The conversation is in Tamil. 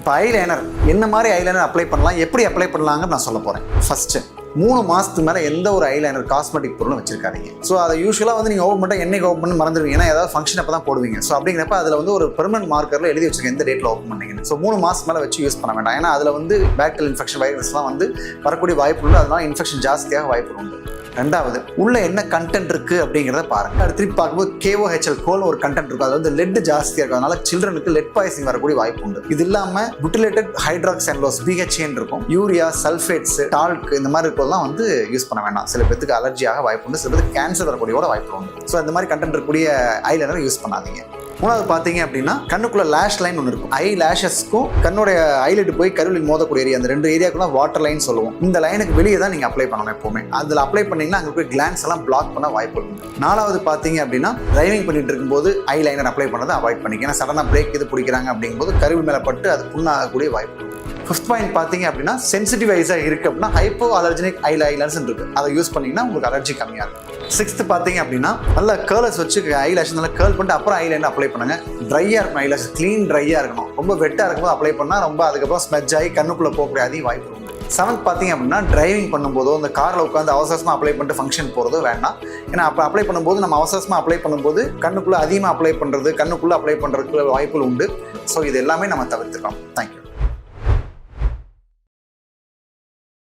இப்போ ஐலைனர் என்ன மாதிரி ஐலைனர் அப்ளை பண்ணலாம், எப்படி அப்ளை பண்ணலாங்கன்னு நான் சொல்ல போகிறேன். ஃபஸ்ட்டு 3 மாதத்துக்கு மேலே எந்த ஒரு ஐலைனர் காஸ்மெட்டிக் பொருளும் வச்சிருக்காதீங்க. ஸோ அதை யூஸ்வலாக வந்து நீங்கள் ஓப்பன் பண்ணிட்டு என்னைக்கு ஓப்பன் பண்ணி மறந்துடுவீங்க, ஏன்னா ஏதாவது ஃபங்க்ஷன் அப்போ தான் போடுவீங்க. ஸோ அப்படிங்கிறப்ப அதில் வந்து ஒரு பெர்மனன்ட் மார்க்கரில் எழுதி வச்சுருக்கேன் எந்த டேட்டில் ஓப்பன் பண்ணீங்கன்னு. ஸோ 3 மாதத்துக்கு மேலே வச்சு யூஸ் பண்ண வேண்டாம். ஏன்னா அதில் வந்து பாக்டீரியல் இன்ஃபெக்ஷன் வைரஸ்லாம் வந்து வரக்கூடிய வாய்ப்பு உண்டு. அதனால இன்ஃபெக்ஷன் ஜாஸ்தியாக வாய்ப்பு உண்டு. ரெண்டாவது, உள்ள என்ன கண்டென்ட் இருக்கு அப்படிங்கிறத பாருங்க. அடுத்து திருப்பி பார்க்கும்போது KOHL கோல்னு ஒரு கண்டென்ட் இருக்கும். அது வந்து லெட் ஜாஸ்தியாக இருக்கும். அதனால சில்ட்ரனுக்கு லெட் பாய்சனிங் வரக்கூடிய வாய்ப்பு உண்டு. இது இல்லாம புட்டிலேட்டட் ஹைட்ராக்செல்லோஸ் BHA இருக்கும். யூரியா, சல்ஃபேட்ஸ், டால்க் இந்த மாதிரி இருக்கிறதெல்லாம் வந்து யூஸ் பண்ண வேண்டாம். சில பேருக்கு அலர்ஜியாக வாய்ப்பு உண்டு, சில பேருக்கு கேன்சர் வரக்கூடிய வாய்ப்பு உண்டு. ஸோ இந்த மாதிரி கண்டென்ட் இருக்கக்கூடிய ஐலைனர் யூஸ் பண்ணாதீங்க. மூணாவது பார்த்தீங்க அப்படின்னா கண்ணுக்குள்ள லேஷ் லைன் ஒன்று இருக்கும். ஐ லேஷஸ்க்கும் கண்ணுடைய ஐலைட் போய் கருவில் மோதக்கூடிய ஏரியா, அந்த 2 ஏரியாக்குள்ள வாட்டர் லைன் சொல்லுவோம். இந்த லைனுக்கு வெளியே தான் நீங்கள் அப்ளை பண்ணணும் எப்பவுமே. அதில் அப்ளை பண்ணீங்கன்னா அங்கே போய் கிளான்ஸ் எல்லாம் பிளாக் பண்ண வாய்ப்பு உண்டு. 4வது பார்த்தீங்க அப்படின்னா டிரைவிங் பண்ணிட்டு இருக்கும்போது ஐ லைனர் அப்ளை பண்ணதை அவாய்ட் பண்ணிக்க. ஏன்னா சடனாக பிரேக் இது பிடிக்கிறாங்க அப்படிங்கும்போது கருவில் மேலே பட்டு அது புண்ணாகக்கூடிய வாய்ப்பு. 5th பாயிண்ட் பார்த்தீங்க அப்படின்னா சென்சிட்டிவ் ஐஸாக இருக்குது அப்படின்னா ஹைப்போ அலர்ஜினிக் ஐலைனர்ஸ் இருக்கு. அதை யூஸ் பண்ணிங்கன்னா உங்களுக்கு அலர்ஜி கம்மியாக இருக்கும். 6th பார்த்தீங்க அப்படின்னா நல்லா கேர்லஸ் வச்சு ஐலாஷ் நல்லா கேர்ல் பண்ணிட்டு அப்புறம் ஐலைனர் அப்ளை பண்ணுங்க. ட்ரையாக இருக்கணும், ஐலாஷ் க்ளீன் ட்ரையாக இருக்கணும். ரொம்ப வெட்டாக இருக்கும்போது அப்ளை பண்ணால் ரொம்ப அதுக்கப்புறம் ஸ்மெட்ச் ஆகி கண்ணுக்குள்ளே போகக்கூடிய அதிக வாய்ப்பு உண்டு. 7th பார்த்தீங்க அப்படின்னா டிரைவிங் பண்ணும்போதோ இந்த காரில் உட்காந்து அவசரமாக அப்ளை பண்ணிட்டு ஃபங்க்ஷன் போகிறதோ வேண்டாம். ஏன்னா அப்போ அப்ளை பண்ணும்போது நம்ம அவசரமாக அப்ளை பண்ணும்போது கண்ணுக்குள்ளே அதிகமாக அப்ளை பண்ணுறது, கண்ணுக்குள்ளே அப்ளை பண்ணுறதுக்கு வாய்ப்புகள் உண்டு. ஸோ இது எல்லாமே நம்ம தவிர்த்துக்கலாம். தேங்க்யூ.